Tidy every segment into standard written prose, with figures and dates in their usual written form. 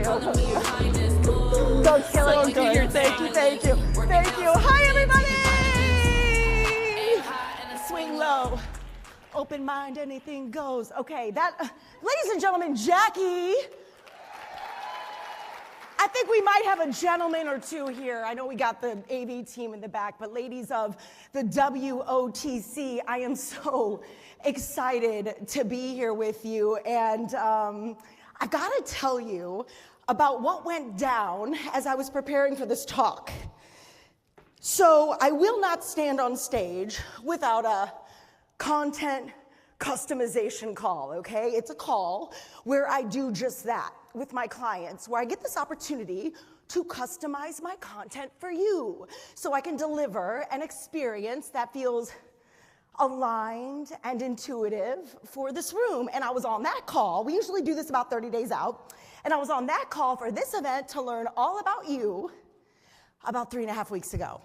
Don't kill it. You do your thing. Thank you. Hi, everybody. Swing low. Open mind, anything goes. Okay, ladies and gentlemen, Jackie. I think we might have a gentleman or two here. I know we got the AV team in the back, but ladies of the WOTC, I am so excited to be here with you. And I've got to tell you about what went down as I was preparing for this talk. So I will not stand on stage without a content customization call, okay? It's a call where I do just that with my clients, where I get this opportunity to customize my content for you so I can deliver an experience that feels aligned and intuitive for this room. And I was on that call. We usually do this about 30 days out. And I was on that call for this event to learn all about you about 3.5 weeks ago.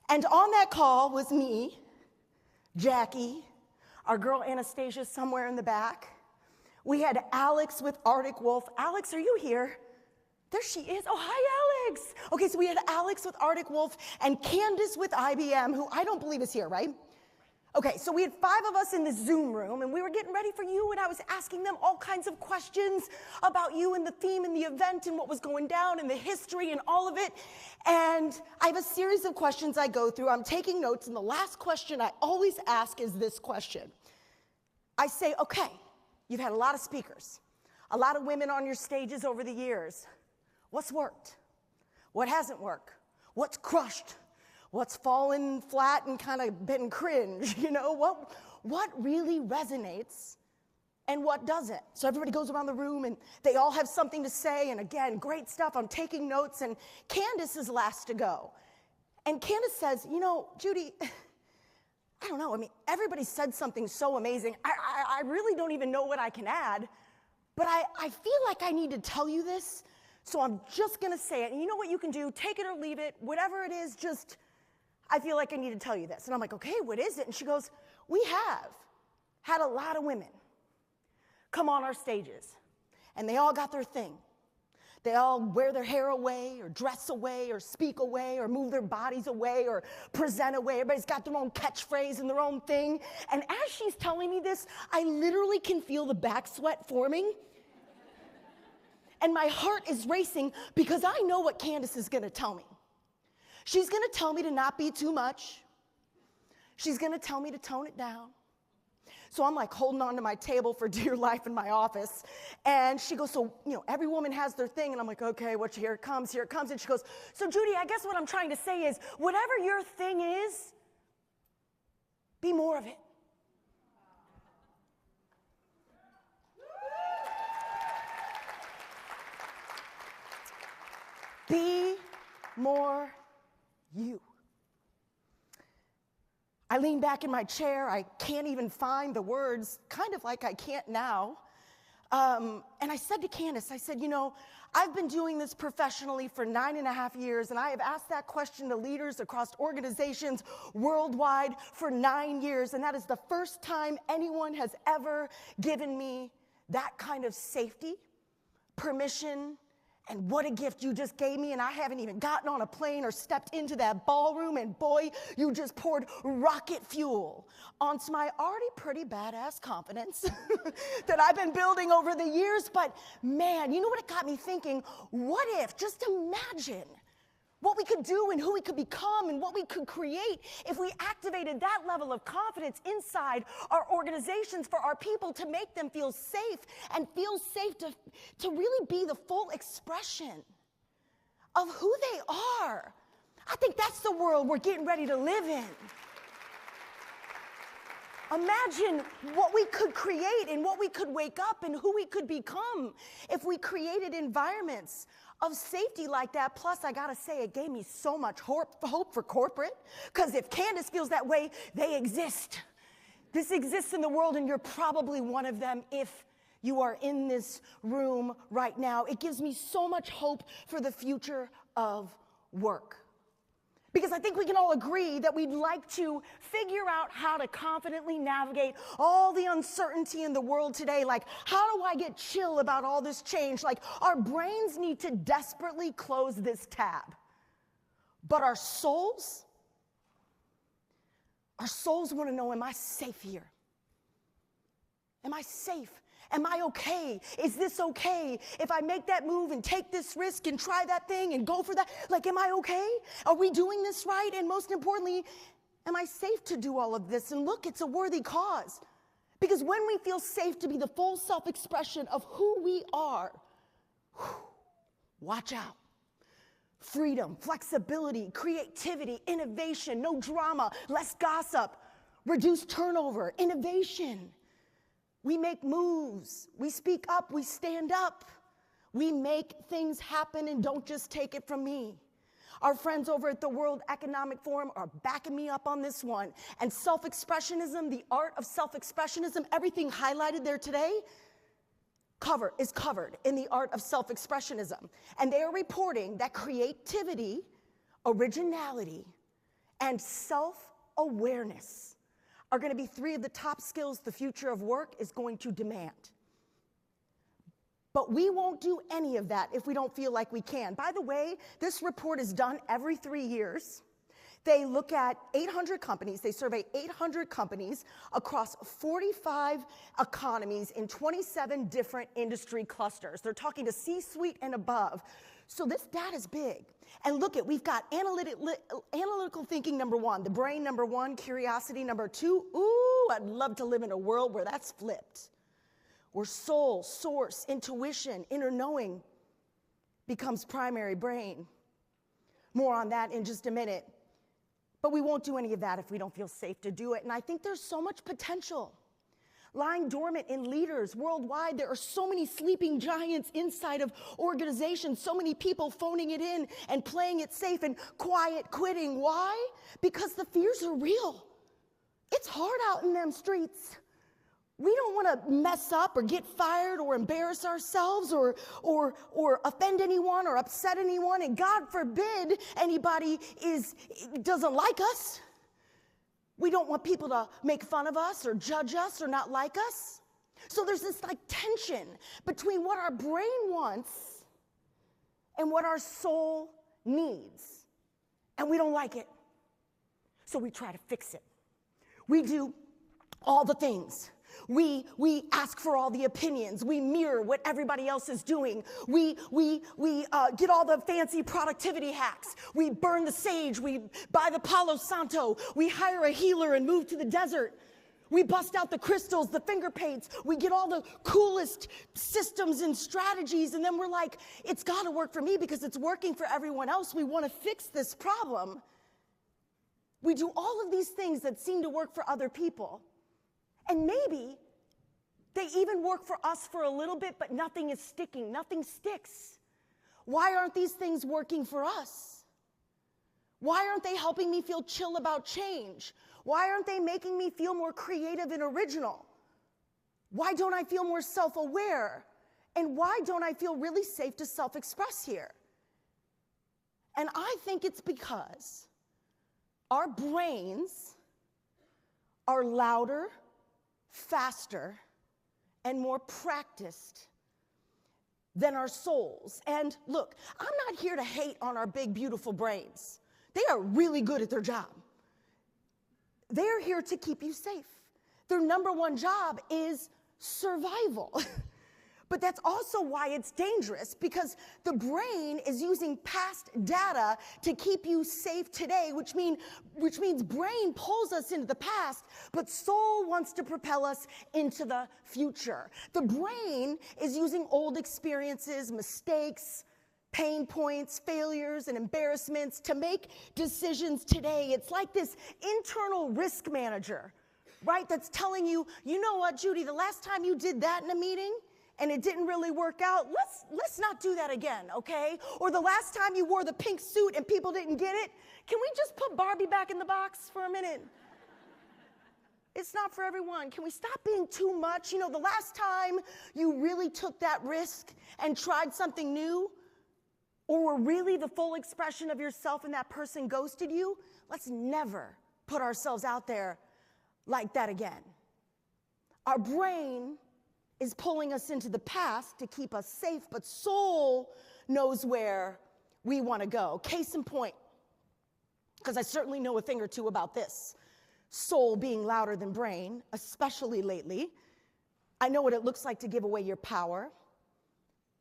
And on that call was me, Jackie, our girl Anastasia somewhere in the back. We had Alex with Arctic Wolf. Alex, are you here? There she is. Oh, hi, Alex. Okay, so we had Alex with Arctic Wolf and Candace with IBM, who I don't believe is here, right? Okay, so we had 5 of us in the Zoom room, and we were getting ready for you, and I was asking them all kinds of questions about you and the theme and the event and what was going down and the history and all of it. And I have a series of questions I go through. I'm taking notes, and the last question I always ask is this question. I say, okay, you've had a lot of speakers, a lot of women on your stages over the years. What's worked? What hasn't worked? What's crushed? What's fallen flat and kind of been cringe? You know, what really resonates and what doesn't? So everybody goes around the room and they all have something to say. And again, great stuff. I'm taking notes. And Candace is last to go. And Candace says, you know, Judy, I don't know. I mean, everybody said something so amazing. I really don't even know what I can add. But I feel like I need to tell you this. So I'm just going to say it. And you know what you can do? Take it or leave it. Whatever it is, just... I feel like I need to tell you this. And I'm like, okay, what is it? And she goes, we have had a lot of women come on our stages, and they all got their thing. They all wear their hair away, or dress away, or speak away, or move their bodies away, or present away. Everybody's got their own catchphrase and their own thing. And as she's telling me this, I literally can feel the back sweat forming. And my heart is racing because I know what Candace is going to tell me. She's going to tell me to not be too much. She's going to tell me to tone it down. So I'm like holding on to my table for dear life in my office. And she goes, so, you know, every woman has their thing. And I'm like, okay, here it comes. And she goes, so Judy, I guess what I'm trying to say is whatever your thing is, be more of it. Be more you. I lean back in my chair. I can't even find the words, kind of like I can't now. And I said to Candace, I said, you know, I've been doing this professionally for 9.5 years, and I have asked that question to leaders across organizations worldwide for 9 years, and that is the first time anyone has ever given me that kind of safety, permission, and what a gift you just gave me, and I haven't even gotten on a plane or stepped into that ballroom, and boy, you just poured rocket fuel onto my already pretty badass confidence that I've been building over the years. But man, you know what it got me thinking? What if, just imagine what we could do and who we could become and what we could create if we activated that level of confidence inside our organizations for our people to make them feel safe and feel safe to really be the full expression of who they are. I think that's the world we're getting ready to live in. Imagine what we could create and what we could wake up and who we could become if we created environments of safety like that. Plus, I gotta say, it gave me so much hope for corporate, because if Candace feels that way, they exist. This exists in the world, and you're probably one of them if you are in this room right now. It gives me so much hope for the future of work. Because I think we can all agree that we'd like to figure out how to confidently navigate all the uncertainty in the world today. Like, how do I get chill about all this change? Like, our brains need to desperately close this tab. But our souls want to know, am I safe here? Am I safe? Am I okay? Is this okay? If I make that move and take this risk and try that thing and go for that, like, am I okay? Are we doing this right? And most importantly, am I safe to do all of this? And look, it's a worthy cause. Because when we feel safe to be the full self-expression of who we are, watch out. Freedom, flexibility, creativity, innovation, no drama, less gossip, reduced turnover, innovation. We make moves, we speak up, we stand up. We make things happen and don't just take it from me. Our friends over at the World Economic Forum are backing me up on this one. And self-expressionism, the art of self-expressionism, everything highlighted there today is covered in the art of self-expressionism. And they are reporting that creativity, originality, and self-awareness are going to be 3 of the top skills the future of work is going to demand. But we won't do any of that if we don't feel like we can. By the way, this report is done every 3 years. They look at 800 companies. They survey 800 companies across 45 economies in 27 different industry clusters. They're talking to C-suite and above. So this data is big. And look at, we've got analytical thinking number 1, the brain number 1, curiosity number 2. Ooh, I'd love to live in a world where that's flipped. Where soul, source, intuition, inner knowing becomes primary brain. More on that in just a minute. But we won't do any of that if we don't feel safe to do it. And I think there's so much potential lying dormant in leaders worldwide. There are so many sleeping giants inside of organizations, so many people phoning it in and playing it safe and quiet quitting. Why? Because the fears are real. It's hard out in them streets. We don't want to mess up or get fired or embarrass ourselves or offend anyone or upset anyone. And God forbid anybody doesn't like us. We don't want people to make fun of us or judge us or not like us. So there's this like tension between what our brain wants and what our soul needs. And we don't like it. So we try to fix it. We do all the things. We ask for all the opinions. We mirror what everybody else is doing. We get all the fancy productivity hacks. We burn the sage. We buy the Palo Santo. We hire a healer and move to the desert. We bust out the crystals, the finger paints. We get all the coolest systems and strategies. And then we're like, it's got to work for me because it's working for everyone else. We want to fix this problem. We do all of these things that seem to work for other people. And maybe they even work for us for a little bit, but nothing is sticking, nothing sticks. Why aren't these things working for us? Why aren't they helping me feel chill about change? Why aren't they making me feel more creative and original? Why don't I feel more self-aware? And why don't I feel really safe to self-express here? And I think it's because our brains are louder, faster, and more practiced than our souls. And look, I'm not here to hate on our big, beautiful brains. They are really good at their job. They're here to keep you safe. Their number 1 job is survival. But that's also why it's dangerous, because the brain is using past data to keep you safe today, which means brain pulls us into the past, but soul wants to propel us into the future. The brain is using old experiences, mistakes, pain points, failures, and embarrassments to make decisions today. It's like this internal risk manager, right? That's telling you, you know what, Judy, the last time you did that in a meeting, and it didn't really work out, let's not do that again, okay? Or the last time you wore the pink suit and people didn't get it, can we just put Barbie back in the box for a minute? It's not for everyone. Can we stop being too much? You know, the last time you really took that risk and tried something new, or were really the full expression of yourself and that person ghosted you, let's never put ourselves out there like that again. Our brain is pulling us into the past to keep us safe, but soul knows where we want to go. Case in point, because I certainly know a thing or two about this, soul being louder than brain, especially lately. I know what it looks like to give away your power.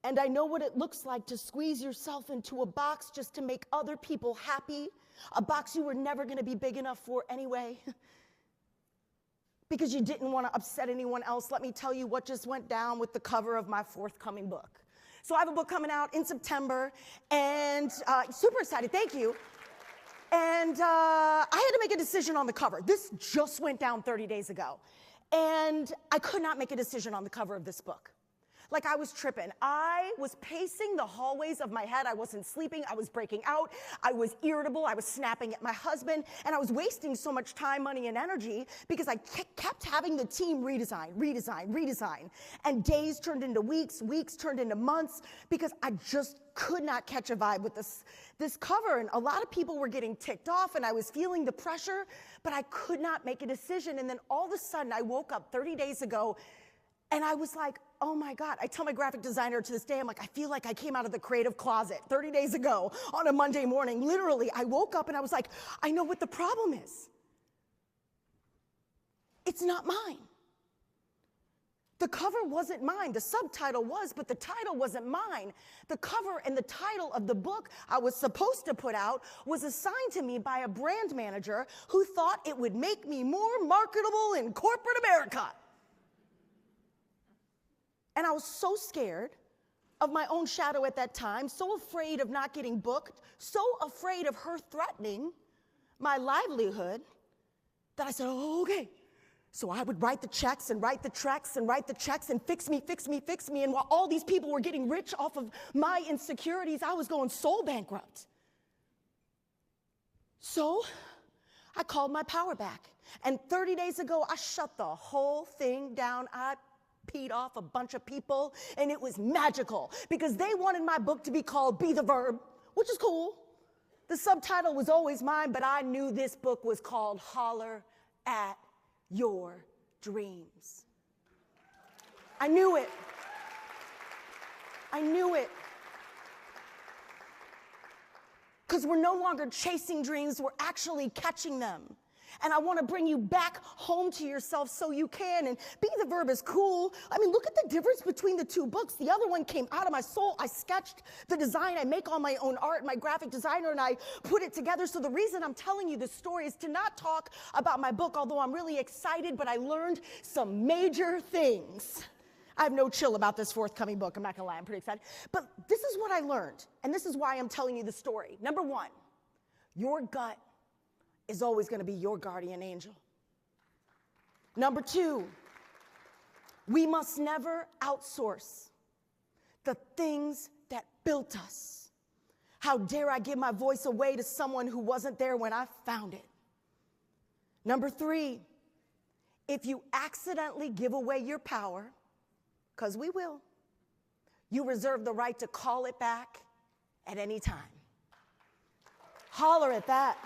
And I know what it looks like to squeeze yourself into a box just to make other people happy, a box you were never going to be big enough for anyway, because you didn't want to upset anyone else. Let me tell you what just went down with the cover of my forthcoming book. So I have a book coming out in September, and super excited, thank you. And I had to make a decision on the cover. This just went down 30 days ago. And I could not make a decision on the cover of this book. Like, I was tripping. I was pacing the hallways of my head. I wasn't sleeping. I was breaking out. I was irritable. I was snapping at my husband. And I was wasting so much time, money, and energy because I kept having the team redesign. And days turned into weeks, weeks turned into months because I just could not catch a vibe with this cover. And a lot of people were getting ticked off, and I was feeling the pressure, but I could not make a decision. And then all of a sudden, I woke up 30 days ago, and I was like, oh my God. I tell my graphic designer to this day, I'm like, I feel like I came out of the creative closet 30 days ago on a Monday morning. Literally, I woke up and I was like, I know what the problem is. It's not mine. The cover wasn't mine. The subtitle was, but the title wasn't mine. The cover and the title of the book I was supposed to put out was assigned to me by a brand manager who thought it would make me more marketable in corporate America. And I was so scared of my own shadow at that time, so afraid of not getting booked, so afraid of her threatening my livelihood, that I said, oh, okay. So I would write the checks and write the checks and write the checks and fix me. And while all these people were getting rich off of my insecurities, I was going soul bankrupt. So I called my power back. And 30 days ago, I shut the whole thing down. I peed off a bunch of people, and it was magical because they wanted my book to be called Be the Verb, which is cool. The subtitle was always mine, but I knew this book was called Holler at Your Dreams. I knew it. I knew it. Because we're no longer chasing dreams, we're actually catching them. And I want to bring you back home to yourself so you can. And Be the Verb is cool. I mean, look at the difference between the two books. The other one came out of my soul. I sketched the design. I make all my own art. My graphic designer and I put it together. So the reason I'm telling you this story is to not talk about my book, although I'm really excited, but I learned some major things. I have no chill about this forthcoming book. I'm not going to lie. I'm pretty excited. But this is what I learned, and this is why I'm telling you the story. Number one, your gut is always going to be your guardian angel. Number two, we must never outsource the things that built us. How dare I give my voice away to someone who wasn't there when I found it? Number three, if you accidentally give away your power, because we will, you reserve the right to call it back at any time. Holler at that.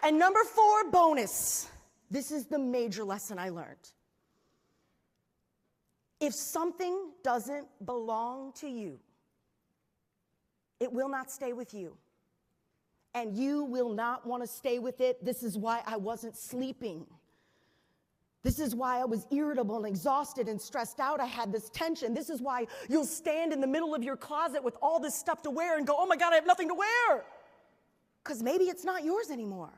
And number four, bonus. This is the major lesson I learned. If something doesn't belong to you, it will not stay with you. And you will not want to stay with it. This is why I wasn't sleeping. This is why I was irritable and exhausted and stressed out. I had this tension. This is why you'll stand in the middle of your closet with all this stuff to wear and go, oh my God, I have nothing to wear. Because maybe it's not yours anymore.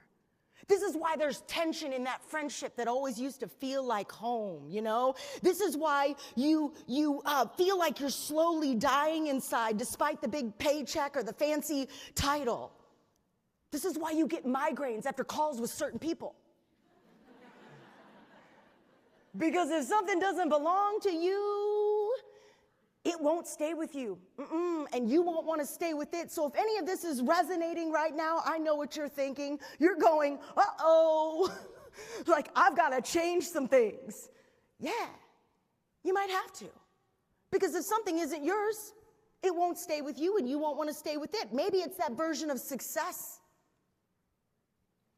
This is why there's tension in that friendship that always used to feel like home, you know? This is why you feel like you're slowly dying inside despite the big paycheck or the fancy title. This is why you get migraines after calls with certain people. Because if something doesn't belong to you, it won't stay with you. And you won't want to stay with it. So if any of this is resonating right now, I know what you're thinking. You're going, uh-oh, like I've got to change some things. Yeah, you might have to. Because if something isn't yours, It won't stay with you and you won't want to stay with it. Maybe it's that version of success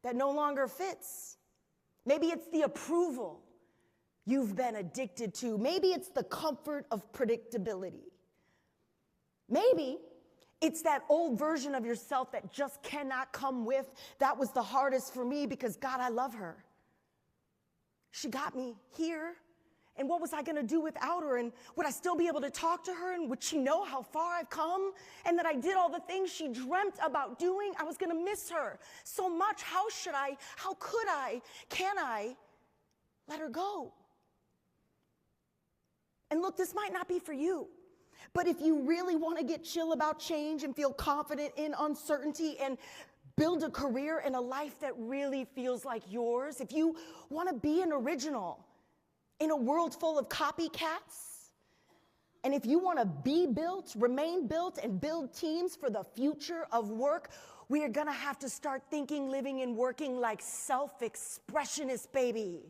that no longer fits. Maybe it's the approval you've been addicted to. Maybe it's the comfort of predictability. Maybe it's that old version of yourself that just cannot come with, that was the hardest for me because, God, I love her. She got me here. And what was I going to do without her? And would I still be able to talk to her? And would she know how far I've come? And that I did all the things she dreamt about doing? I was going to miss her so much. How could I, can I let her go? And look, this might not be for you. But if you really want to get chill about change and feel confident in uncertainty and build a career and a life that really feels like yours, if you want to be an original in a world full of copycats, and if you want to be built, remain built, and build teams for the future of work, we are going to have to start thinking, living, and working like self-expressionists, baby.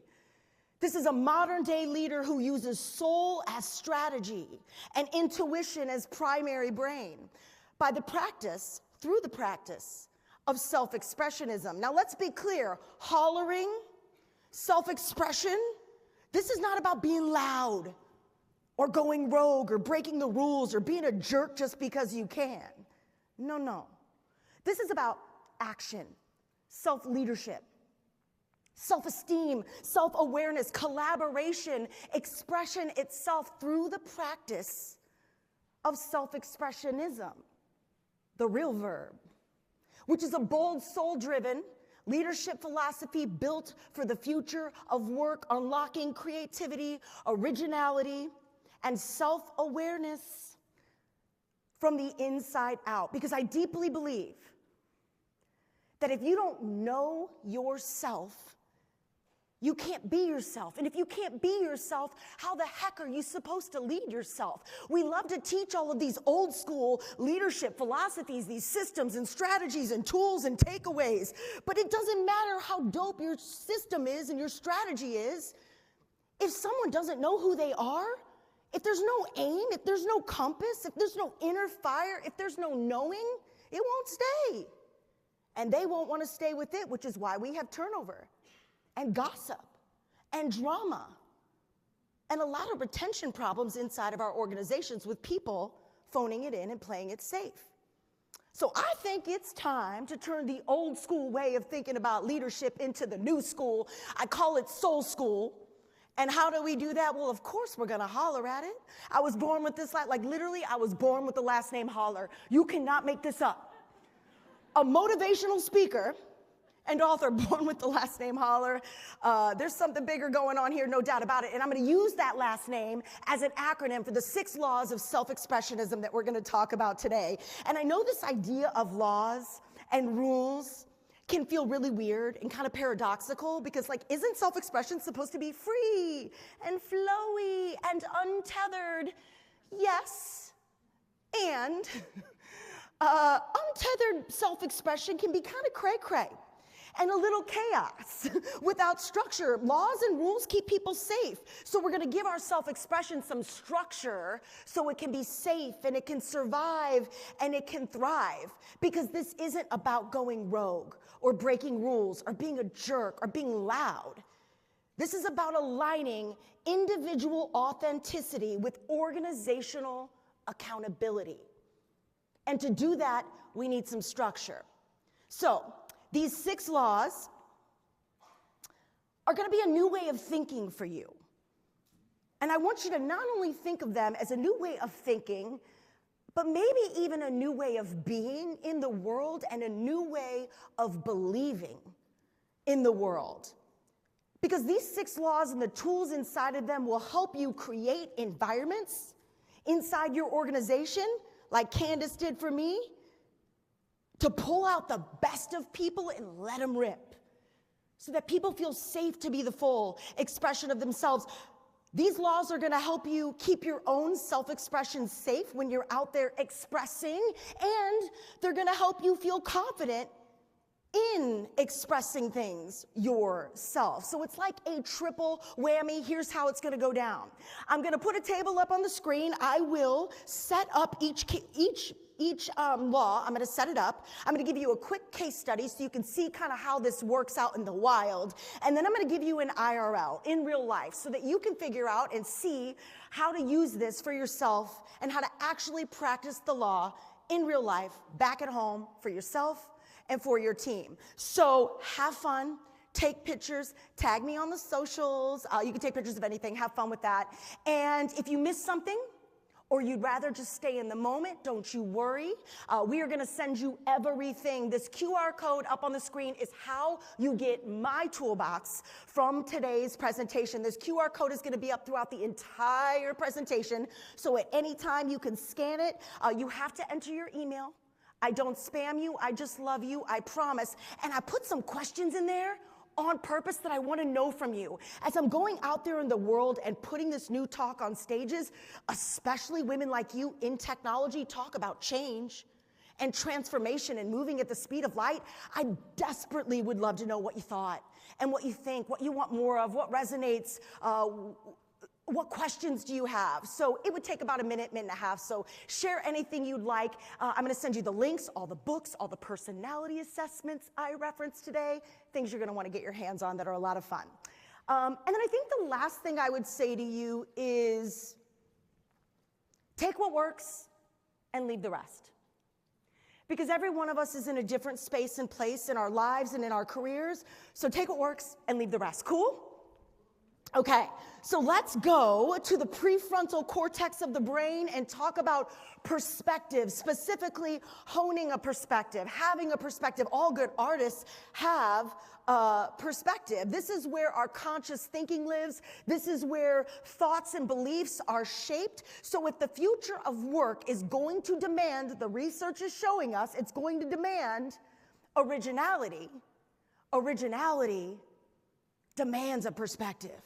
This is a modern-day leader who uses soul as strategy and intuition as primary brain through the practice of self-expressionism. Now, let's be clear. Hollering, self-expression, this is not about being loud or going rogue or breaking the rules or being a jerk just because you can. No. This is about action, self-leadership, self-esteem, self-awareness, collaboration, expression itself through the practice of self-expressionism, the real verb, which is a bold, soul-driven leadership philosophy built for the future of work, unlocking creativity, originality, and self-awareness from the inside out. Because I deeply believe that if you don't know yourself, you can't be yourself. And if you can't be yourself, how the heck are you supposed to lead yourself? We love to teach all of these old school leadership philosophies, these systems and strategies and tools and takeaways. But it doesn't matter how dope your system is and your strategy is. If someone doesn't know who they are, if there's no aim, if there's no compass, if there's no inner fire, if there's no knowing, it won't stay. And they won't want to stay with it, which is why we have turnover and gossip and drama and a lot of retention problems inside of our organizations with people phoning it in and playing it safe. So I think it's time to turn the old school way of thinking about leadership into the new school. I call it soul school. And how do we do that? Well, of course we're gonna holler at it. I was born with this, like literally I was born with the last name Holler. You cannot make this up. A motivational speaker and author born with the last name Holler. There's something bigger going on here, no doubt about it. And I'm going to use that last name as an acronym for the 6 laws of self-expressionism that we're going to talk about today. And I know this idea of laws and rules can feel really weird and kind of paradoxical because, like, isn't self-expression supposed to be free and flowy and untethered? Yes. And untethered self-expression can be kind of cray-cray and a little chaos without structure. Laws and rules keep people safe. So we're going to give our self-expression some structure so it can be safe and it can survive and it can thrive. Because this isn't about going rogue or breaking rules or being a jerk or being loud. This is about aligning individual authenticity with organizational accountability. And to do that, we need some structure. So these 6 laws are going to be a new way of thinking for you. And I want you to not only think of them as a new way of thinking, but maybe even a new way of being in the world and a new way of believing in the world. Because these 6 laws and the tools inside of them will help you create environments inside your organization, like Candace did for me, to pull out the best of people and let them rip so that people feel safe to be the full expression of themselves. These laws are going to help you keep your own self-expression safe when you're out there expressing, and they're going to help you feel confident in expressing things yourself. So it's like a triple whammy. Here's how it's going to go down. I'm going to put a table up on the screen. I will set up each law. I'm going to set it up. I'm going to give you a quick case study so you can see kind of how this works out in the wild. And then I'm going to give you an IRL, in real life, so that you can figure out and see how to use this for yourself and how to actually practice the law in real life, back at home, for yourself and for your team. So have fun, take pictures, tag me on the socials. You can take pictures of anything, have fun with that. And if you miss something, or you'd rather just stay in the moment, don't you worry. We are gonna send you everything. This QR code up on the screen is how you get my toolbox from today's presentation. This QR code is gonna be up throughout the entire presentation, so at any time you can scan it. You have to enter your email. I don't spam you, I just love you, I promise. And I put some questions in there on purpose that I want to know from you. As I'm going out there in the world and putting this new talk on stages, especially women like you in technology talk about change and transformation and moving at the speed of light, I desperately would love to know what you thought and what you think, what you want more of, what resonates, what questions do you have? So it would take about a minute, minute and a half. So share anything you'd like. I'm going to send you the links, all the books, all the personality assessments I referenced today, things you're going to want to get your hands on that are a lot of fun. And then I think the last thing I would say to you is take what works and leave the rest. Because every one of us is in a different space and place in our lives and in our careers. So take what works and leave the rest. Cool? Okay, so let's go to the prefrontal cortex of the brain and talk about perspective, specifically honing a perspective, having a perspective. All good artists have perspective. This is where our conscious thinking lives. This is where thoughts and beliefs are shaped. So if the future of work is going to demand, the research is showing us, it's going to demand originality. Originality demands a perspective.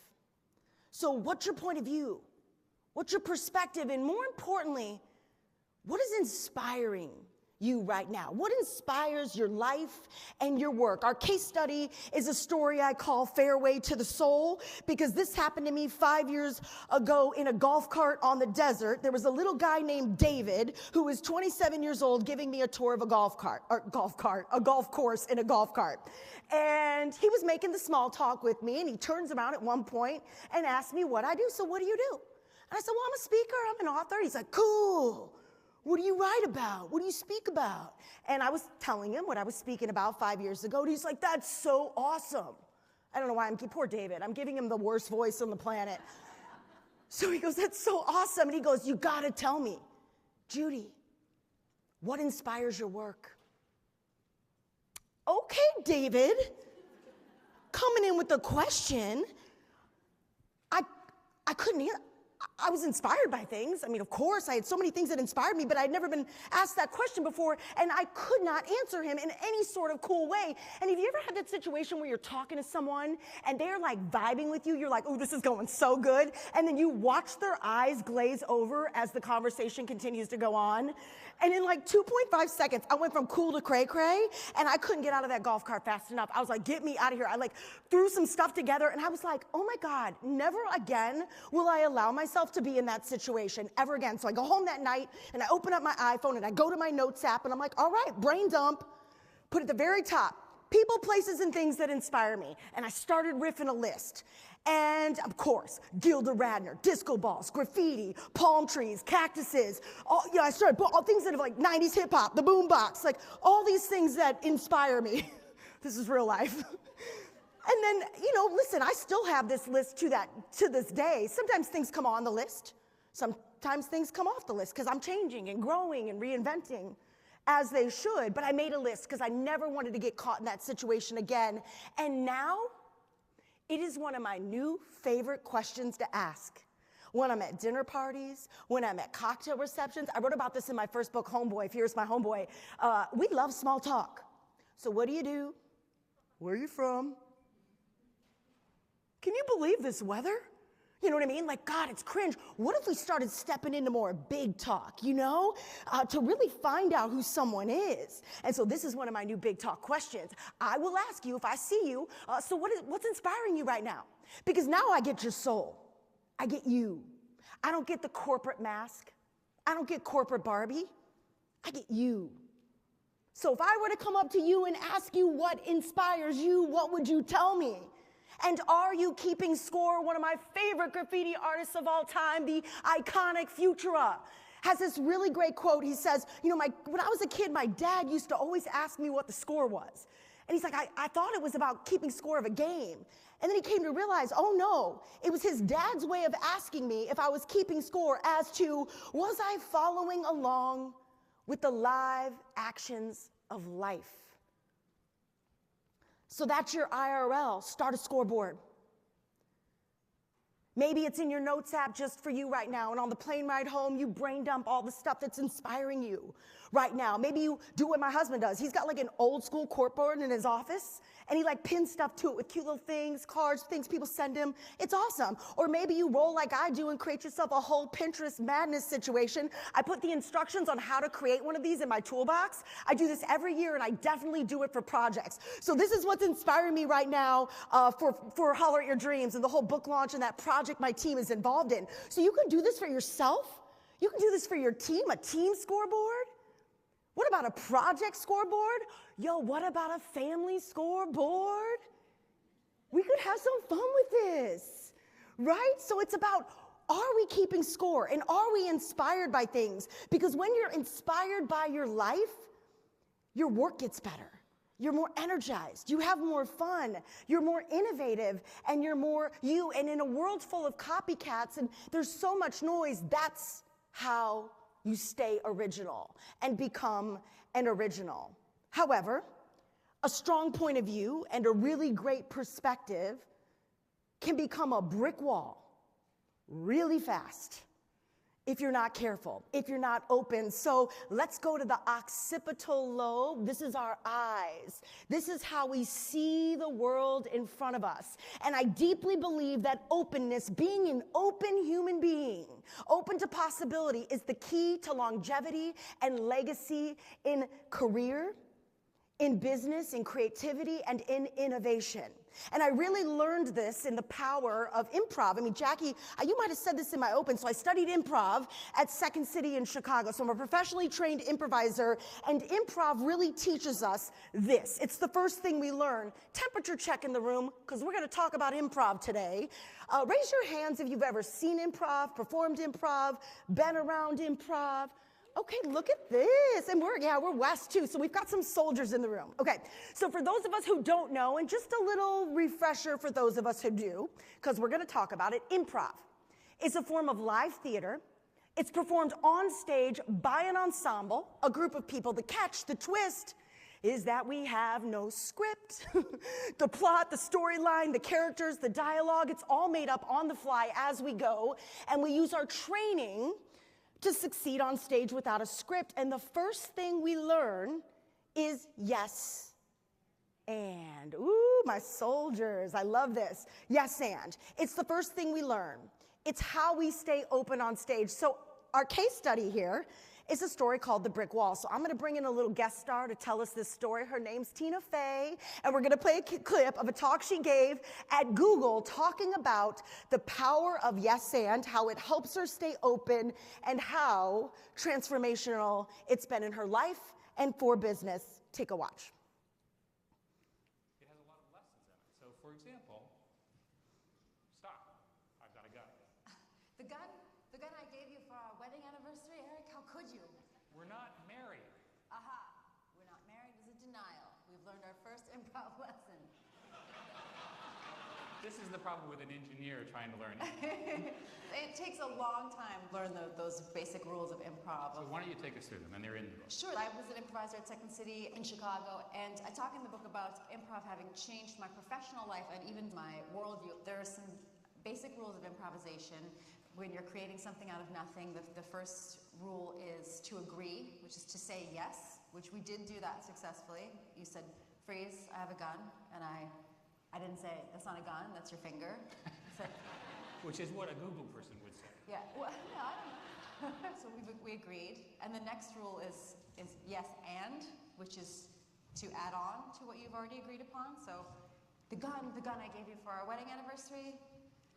So what's your point of view? What's your perspective? And more importantly, what is inspiring you right now? What inspires your life and your work? Our case study is a story I call Fairway to the Soul, because this happened to me 5 years ago in a golf cart on the desert. There was a little guy named David who was 27 years old giving me a tour of a golf course in a golf cart. And he was making the small talk with me, and he turns around at one point and asks me what I do. So what do you do? And I said, well, I'm a speaker, I'm an author. He's like, cool. What do you write about? What do you speak about? And I was telling him what I was speaking about 5 years ago. And he's like, that's so awesome. I don't know why poor David, I'm giving him the worst voice on the planet. So he goes, that's so awesome. And he goes, you gotta tell me, Judy, what inspires your work? Okay, David, coming in with a question. I couldn't hear. I was inspired by things. I mean, of course, I had so many things that inspired me, but I'd never been asked that question before, and I could not answer him in any sort of cool way. And have you ever had that situation where you're talking to someone, and they're like vibing with you? You're like, oh, this is going so good. And then you watch their eyes glaze over as the conversation continues to go on. And in like 2.5 seconds, I went from cool to cray-cray, and I couldn't get out of that golf cart fast enough. I was like, get me out of here. I like threw some stuff together, and I was like, oh my God, never again will I allow myself to be in that situation ever again. So I go home that night, and I open up my iPhone, and I go to my notes app, and I'm like, all right, brain dump, put at the very top, people, places, and things that inspire me. And I started riffing a list. And of course, Gilda Radner, disco balls, graffiti, palm trees, cactuses. I started all things that have like 90s hip hop, the boombox, like all these things that inspire me. This is real life. And then, listen, I still have this list to this day. Sometimes things come on the list. Sometimes things come off the list because I'm changing and growing and reinventing, as they should. But I made a list because I never wanted to get caught in that situation again. And now, it is one of my new favorite questions to ask. When I'm at dinner parties, when I'm at cocktail receptions. I wrote about this in my first book, Homeboy. Here's my homeboy. We love small talk. So what do you do? Where are you from? Can you believe this weather? You know what I mean? Like, God, it's cringe. What if we started stepping into more big talk, to really find out who someone is? And so this is one of my new big talk questions. I will ask you if I see you, so what's inspiring you right now? Because now I get your soul. I get you. I don't get the corporate mask. I don't get corporate Barbie. I get you. So if I were to come up to you and ask you what inspires you, what would you tell me? And are you keeping score? One of my favorite graffiti artists of all time, the iconic Futura, has this really great quote. He says, when I was a kid, my dad used to always ask me what the score was. And he's like, I thought it was about keeping score of a game. And then he came to realize, oh no, it was his dad's way of asking me if I was keeping score as to, was I following along with the live actions of life? So that's your IRL. Start a scoreboard. Maybe it's in your notes app just for you right now, and on the plane ride home, you brain dump all the stuff that's inspiring you right now. Maybe you do what my husband does. He's got like an old school corkboard in his office, and he like pins stuff to it with cute little things, cards, things people send him. It's awesome. Or maybe you roll like I do and create yourself a whole Pinterest madness situation. I put the instructions on how to create one of these in my toolbox. I do this every year, and I definitely do it for projects. So this is what's inspiring me right now for Holler at Your Dreams and the whole book launch and that project my team is involved in. So you can do this for yourself. You can do this for your team, a team scoreboard. What about a project scoreboard? Yo, what about a family scoreboard? We could have some fun with this, right? So it's about, are we keeping score and are we inspired by things? Because when you're inspired by your life, your work gets better. You're more energized, you have more fun, you're more innovative, and you're more you. And in a world full of copycats and there's so much noise, that's how you stay original and become an original. However, a strong point of view and a really great perspective can become a brick wall really fast if you're not careful, if you're not open. So let's go to the occipital lobe. This is our eyes. This is how we see the world in front of us. And I deeply believe that openness, being an open human being, open to possibility, is the key to longevity and legacy in career, in business, in creativity, and in innovation. And I really learned this in the power of improv. I mean, Jackie, you might have said this in my open. So I studied improv at Second City in Chicago. So I'm a professionally trained improviser, and improv really teaches us this. It's the first thing we learn. Temperature check in the room, because we're going to talk about improv today. Raise your hands if you've ever seen improv, performed improv, been around improv. Okay, look at this. And we're West too, so we've got some soldiers in the room. Okay, so for those of us who don't know, and just a little refresher for those of us who do, because we're gonna talk about it, improv is a form of live theater. It's performed on stage by an ensemble, a group of people. The catch, the twist, is that we have no script. The plot, the storyline, the characters, the dialogue, it's all made up on the fly as we go, and we use our training to succeed on stage without a script. And the first thing we learn is yes and. Ooh, my soldiers, I love this. Yes and. It's the first thing we learn. It's how we stay open on stage. So our case study here is a story called The Brick Wall. So I'm gonna bring in a little guest star to tell us this story. Her name's Tina Fey, and we're gonna play a clip of a talk she gave at Google talking about the power of yes and, how it helps her stay open, and how transformational it's been in her life and for business. Take a watch. It has a lot of lessons in it. So for example, stop, I've got a gun. The gun I gave you for our wedding anniversary, Eric, how could you? We're not married. Aha, we're not married is a denial. We've learned our first improv lesson. This is the problem with an engineer trying to learn. It takes a long time to learn those basic rules of improv. So why don't you take us through them? And they're in the book. Sure. I was an improviser at Second City in Chicago, and I talk in the book about improv having changed my professional life and even my worldview. There are some basic rules of improvisation. When you're creating something out of nothing, the first rule is to agree, which is to say yes, which we did do that successfully. You said, freeze, I have a gun, and I didn't say, that's not a gun, that's your finger. I said, which is what a Google person would say. Yeah, well, no, I don't know. So we agreed. And the next rule is yes and, which is to add on to what you've already agreed upon. So the gun I gave you for our wedding anniversary,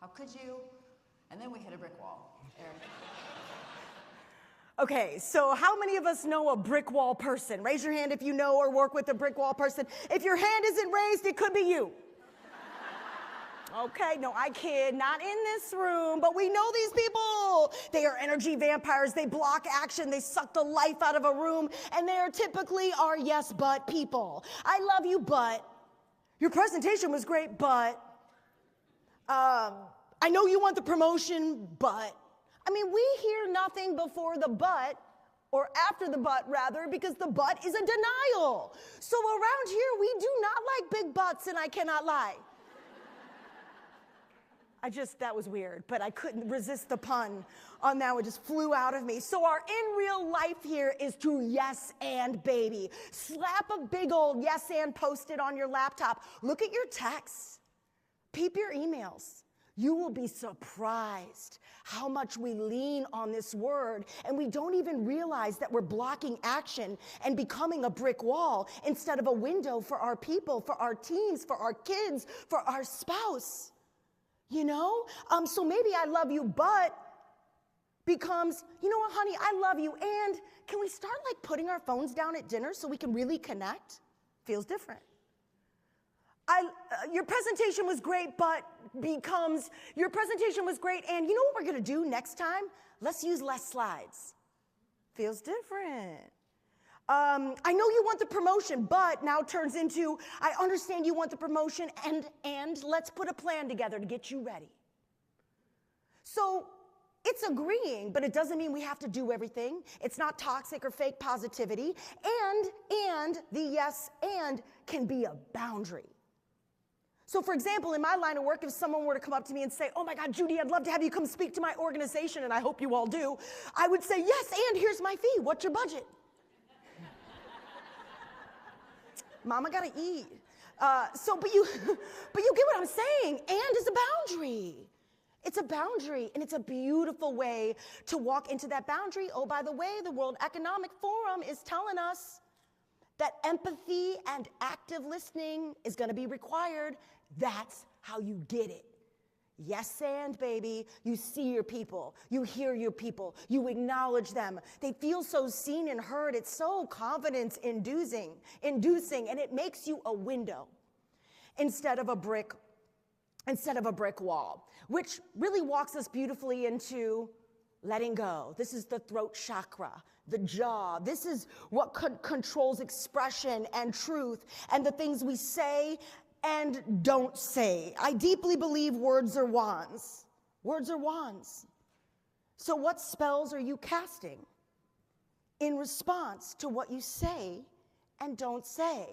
how could you? And then we hit a brick wall. Eric. Okay, so how many of us know a brick wall person? Raise your hand if you know or work with a brick wall person. If your hand isn't raised, it could be you. Okay, no, I kid, not in this room, but we know these people. They are energy vampires, they block action, they suck the life out of a room, and they are typically our yes, but people. I love you, but your presentation was great, but I know you want the promotion, but I mean, we hear nothing before the but, or after the but rather, because the but is a denial. So around here, we do not like big butts, and I cannot lie. That was weird, but I couldn't resist the pun on that one. It just flew out of me. So our in real life here is to yes and baby. Slap a big old yes and post-it on your laptop. Look at your texts. Peep your emails. You will be surprised how much we lean on this word, and we don't even realize that we're blocking action and becoming a brick wall instead of a window for our people, for our teams, for our kids, for our spouse. You know? So maybe I love you, but becomes, you know what, honey, I love you, and can we start like putting our phones down at dinner so we can really connect? Feels different. Your presentation was great, but becomes, your presentation was great, and you know what we're gonna do next time? Let's use less slides. Feels different. I know you want the promotion, but now turns into, I understand you want the promotion, and let's put a plan together to get you ready. So it's agreeing, but it doesn't mean we have to do everything. It's not toxic or fake positivity. And the yes and can be a boundary. So for example, in my line of work, if someone were to come up to me and say, oh my God, Judy, I'd love to have you come speak to my organization, and I hope you all do, I would say, yes, and here's my fee. What's your budget? Mama gotta eat. But you get what I'm saying. And is a boundary. It's a boundary, and it's a beautiful way to walk into that boundary. Oh, by the way, the World Economic Forum is telling us that empathy and active listening is gonna be required. That's how you get it. Yes and, baby. You see your people. You hear your people. You acknowledge them. They feel so seen and heard. It's so confidence-inducing, and it makes you a window instead of a brick wall, which really walks us beautifully into letting go. This is the throat chakra, the jaw. This is what controls expression and truth and the things we say and don't say. I deeply believe words are wands. Words are wands. So what spells are you casting in response to what you say and don't say?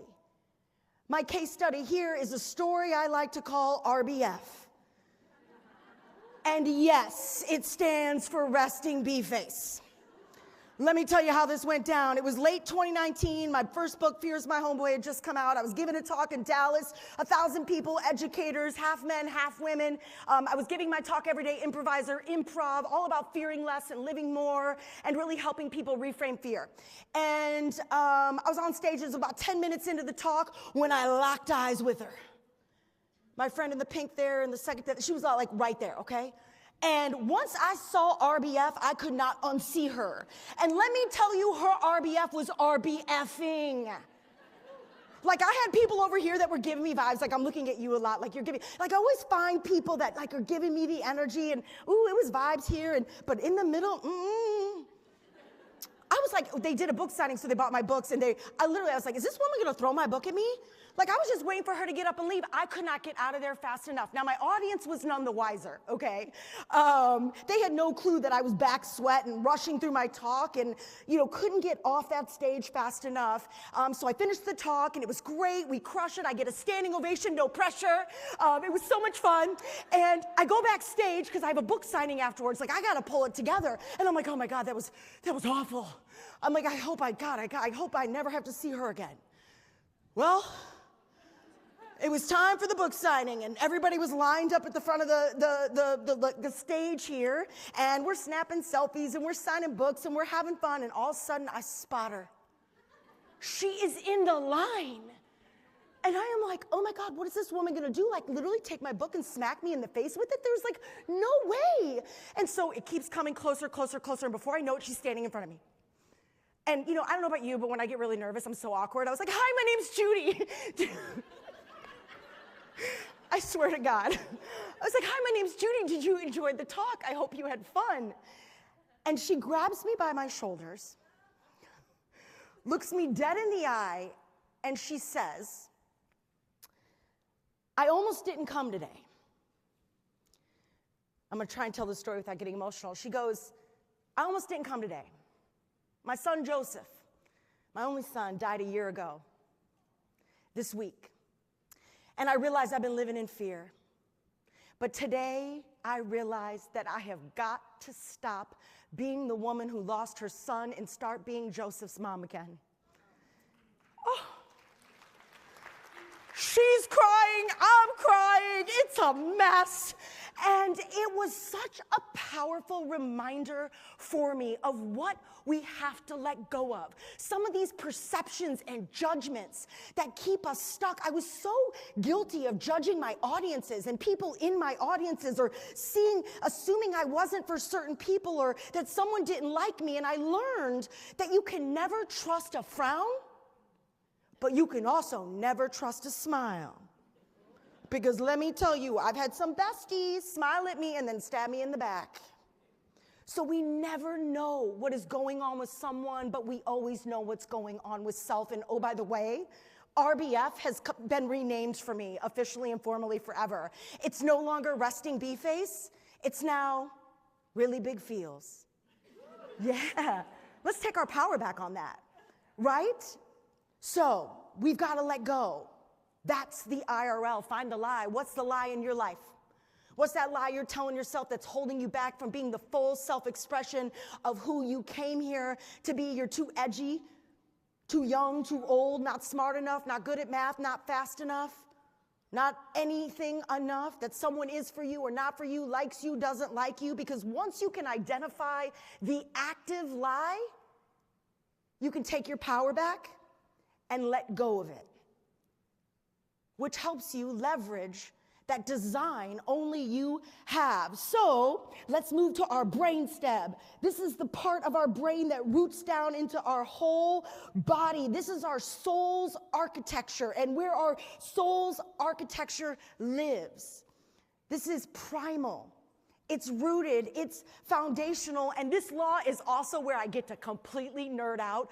My case study here is a story I like to call RBF. And yes, it stands for resting B-face. Let me tell you how this went down. It was late 2019. My first book, Fear's My Homeboy, had just come out. I was giving a talk in Dallas, 1,000 people, educators, half men, half women. I was giving my talk, Everyday Improviser, improv, all about fearing less and living more, and really helping people reframe fear. And I was on stage. It was about 10 minutes into the talk when I locked eyes with her. My friend in the pink there, in the second, she was like right there, okay? And once I saw RBF, I could not unsee her. And let me tell you, her RBF was RBFing. Like, I had people over here that were giving me vibes, like I'm looking at you a lot, like you're giving, like I always find people that like are giving me the energy, and ooh, it was vibes here, but in the middle, I was like, they did a book signing, so they bought my books, and I was like, is this woman gonna throw my book at me? Like, I was just waiting for her to get up and leave. I could not get out of there fast enough. Now, my audience was none the wiser, okay? They had no clue that I was back sweating, rushing through my talk, and, couldn't get off that stage fast enough. So I finished the talk, and it was great. We crushed it. I get a standing ovation, no pressure. It was so much fun. And I go backstage, because I have a book signing afterwards. Like, I got to pull it together. And I'm like, oh, my God, that was awful. I'm like, I hope I never have to see her again. Well, It was time for the book signing, and everybody was lined up at the front of the stage here, and we're snapping selfies, and we're signing books, and we're having fun, and all of a sudden, I spot her. She is in the line. And I am like, oh my God, what is this woman gonna do? Like literally take my book and smack me in the face with it? There's like no way. And so it keeps coming closer, closer, closer, and before I know it, she's standing in front of me. And you know, I don't know about you, but when I get really nervous, I'm so awkward. I was like, hi, my name's Judy. I swear to God. I was like, hi, my name's Judy. Did you enjoy the talk? I hope you had fun. And she grabs me by my shoulders, looks me dead in the eye, and she says, I almost didn't come today. I'm gonna try and tell the story without getting emotional. She goes, I almost didn't come today. My son Joseph, my only son, died a year ago this week. And I realized I've been living in fear. But today, I realized that I have got to stop being the woman who lost her son and start being Joseph's mom again. Oh. She's crying, I'm crying, it's a mess. And it was such a powerful reminder for me of what we have to let go of. Some of these perceptions and judgments that keep us stuck. I was so guilty of judging my audiences and people in my audiences, or assuming I wasn't for certain people, or that someone didn't like me. And I learned that you can never trust a frown, but you can also never trust a smile. Because let me tell you, I've had some besties smile at me and then stab me in the back. So we never know what is going on with someone, but we always know what's going on with self. And oh, by the way, RBF has been renamed for me officially and formally forever. It's no longer resting bee face. It's now really big feels. Yeah, let's take our power back on that, right? So we've got to let go. That's the IRL. Find the lie. What's the lie in your life? What's that lie you're telling yourself that's holding you back from being the full self-expression of who you came here to be? You're too edgy, too young, too old, not smart enough, not good at math, not fast enough, not anything enough, that someone is for you or not for you, likes you, doesn't like you. Because once you can identify the active lie, you can take your power back and let go of it, which helps you leverage that design only you have. So let's move to our brainstem. This is the part of our brain that roots down into our whole body. This is our soul's architecture, and where our soul's architecture lives. This is primal. It's rooted, it's foundational, and this law is also where I get to completely nerd out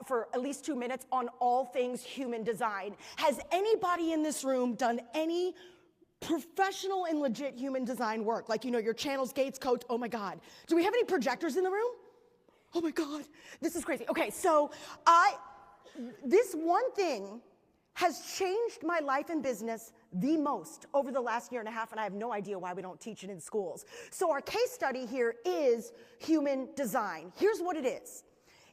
for at least 2 minutes on all things human design. Has anybody in this room done any professional and legit human design work? Like, you know, your channels, gates, codes. Oh my God. Do we have any projectors in the room? Oh my God, this is crazy. Okay, so this one thing has changed my life and business the most over the last year and a half, and I have no idea why we don't teach it in schools. So our case study here is human design. Here's what it is.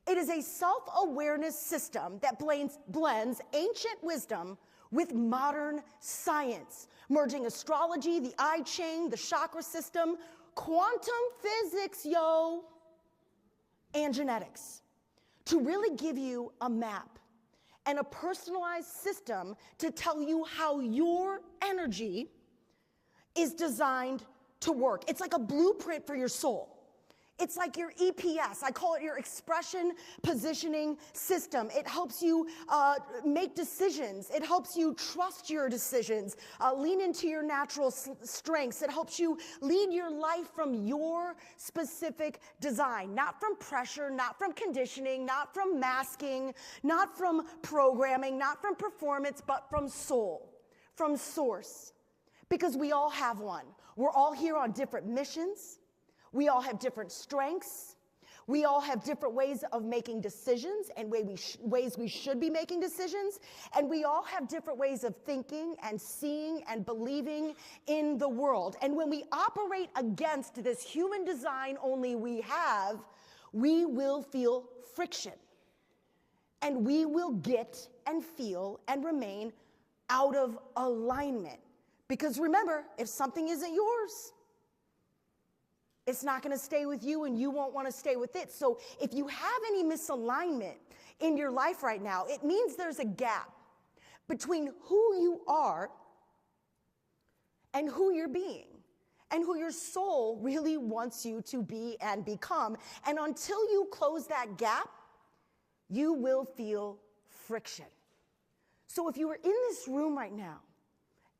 It is a self-awareness system that blends ancient wisdom with modern science, merging astrology, the I Ching, the chakra system, quantum physics, and genetics, to really give you a map and a personalized system to tell you how your energy is designed to work. It's like a blueprint for your soul. It's like your EPS. I call it your expression positioning system. It helps you make decisions. It helps you trust your decisions, lean into your natural strengths. It helps you lead your life from your specific design, not from pressure, not from conditioning, not from masking, not from programming, not from performance, but from soul, from source. Because we all have one. We're all here on different missions. We all have different strengths. We all have different ways of making decisions and ways we should be making decisions. And we all have different ways of thinking and seeing and believing in the world. And when we operate against this human design only we have, we will feel friction. And we will get and feel and remain out of alignment. Because remember, if something isn't yours, it's not going to stay with you and you won't want to stay with it. So if you have any misalignment in your life right now, it means there's a gap between who you are and who you're being and who your soul really wants you to be and become. And until you close that gap, you will feel friction. So if you were in this room right now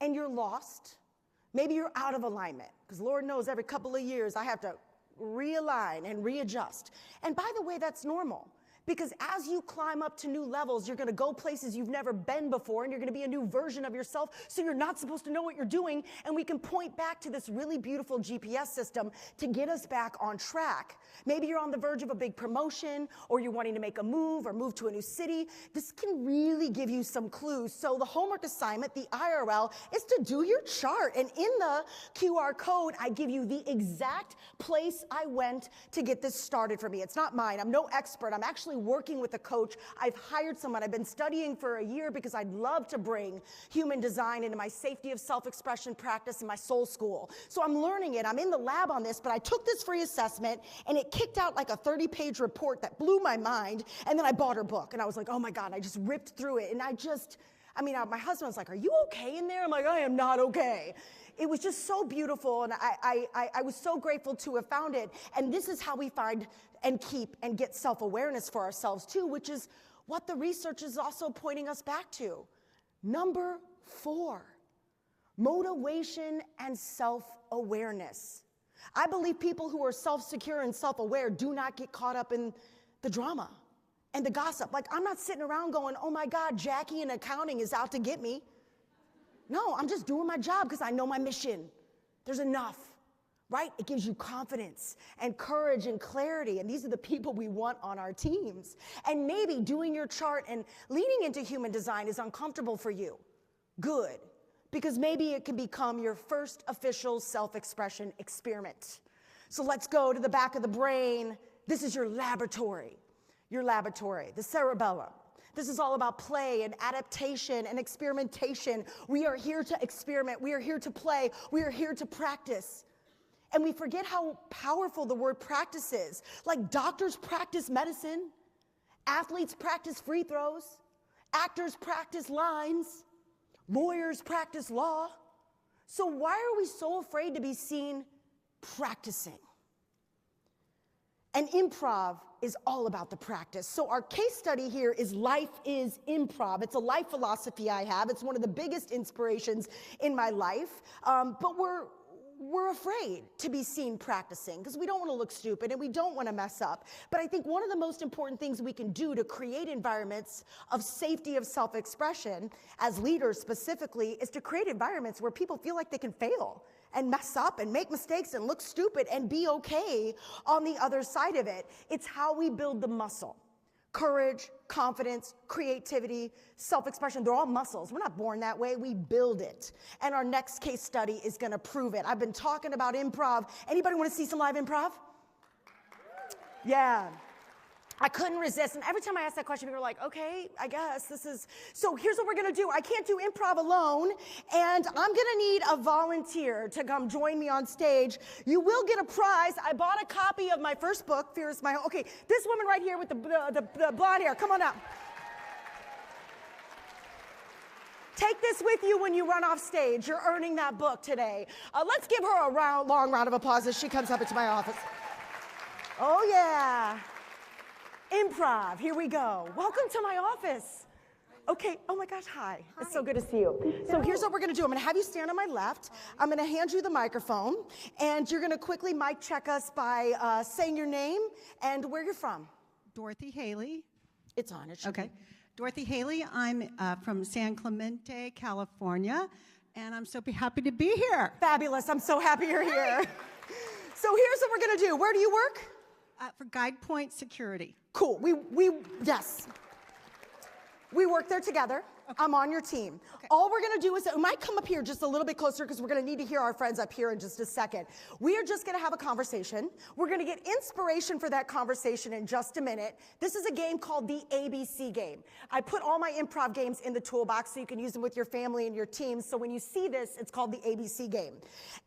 and you're lost, maybe you're out of alignment, because Lord knows every couple of years I have to realign and readjust. And by the way, that's normal, because as you climb up to new levels, you're going to go places you've never been before, and you're going to be a new version of yourself, so you're not supposed to know what you're doing, and we can point back to this really beautiful GPS system to get us back on track. Maybe you're on the verge of a big promotion, or you're wanting to make a move or move to a new city. This can really give you some clues. So the homework assignment, the IRL, is to do your chart. And in the QR code, I give you the exact place I went to get this started for me. It's not mine. I'm no expert. I'm actually working with a coach. I've hired someone. I've been studying for a year because I'd love to bring human design into my safety of self-expression practice in my soul school. So I'm learning it. I'm in the lab on this, but I took this free assessment and it kicked out like a 30-page report that blew my mind. And then I bought her book and I was like, oh my God, I just ripped through it. And my husband was like, are you okay in there? I'm like, I am not okay. It was just so beautiful, and I was so grateful to have found it. And this is how we find and keep and get self-awareness for ourselves too, which is what the research is also pointing us back to. Number 4, motivation and self-awareness. I believe people who are self-secure and self-aware do not get caught up in the drama and the gossip. Like, I'm not sitting around going, oh my God, Jackie in accounting is out to get me. No, I'm just doing my job because I know my mission. There's enough, right? It gives you confidence and courage and clarity, and these are the people we want on our teams. And maybe doing your chart and leaning into human design is uncomfortable for you. Good, because maybe it can become your first official self-expression experiment. So let's go to the back of the brain. This is your laboratory, the cerebellum. This is all about play and adaptation and experimentation. We are here to experiment. We are here to play. We are here to practice. And we forget how powerful the word practice is. Like, doctors practice medicine. Athletes practice free throws. Actors practice lines. Lawyers practice law. So why are we so afraid to be seen practicing? And improv is all about the practice. So our case study here is Life is Improv. It's a life philosophy I have. It's one of the biggest inspirations in my life. But we're afraid to be seen practicing because we don't want to look stupid and we don't want to mess up. But I think one of the most important things we can do to create environments of safety of self-expression, as leaders specifically, is to create environments where people feel like they can fail and mess up and make mistakes and look stupid and be okay on the other side of it. It's how we build the muscle. Courage, confidence, creativity, self-expression, they're all muscles. We're not born that way, we build it. And our next case study is gonna prove it. I've been talking about improv. Anybody wanna see some live improv? Yeah. I couldn't resist, and every time I asked that question, people were like, okay, I guess this is, so here's what we're gonna do. I can't do improv alone, and I'm gonna need a volunteer to come join me on stage. You will get a prize. I bought a copy of my first book, Fear is My Home. Okay, this woman right here with the blonde hair, come on up. Take this with you when you run off stage. You're earning that book today. Let's give her a long round of applause as she comes up into my office. Oh yeah. Improv, here we go. Welcome to my office. Okay, oh my gosh, hi. It's so good to see you. So here's what we're gonna do. I'm gonna have you stand on my left. I'm gonna hand you the microphone, and you're gonna quickly mic check us by saying your name and where you're from. Dorothy Haley. It's on, it should Okay. Dorothy Haley, I'm from San Clemente, California, and I'm so happy to be here. Fabulous, I'm so happy you're here. So here's what we're gonna do. Where do you work? For Guide Point Security. Cool, yes. We work there together. I'm on your team. Okay. All we're gonna do is, we might come up here just a little bit closer because we're gonna need to hear our friends up here in just a second. We are just gonna have a conversation. We're gonna get inspiration for that conversation in just a minute. This is a game called the ABC game. I put all my improv games in the toolbox so you can use them with your family and your team. So when you see this, it's called the ABC game.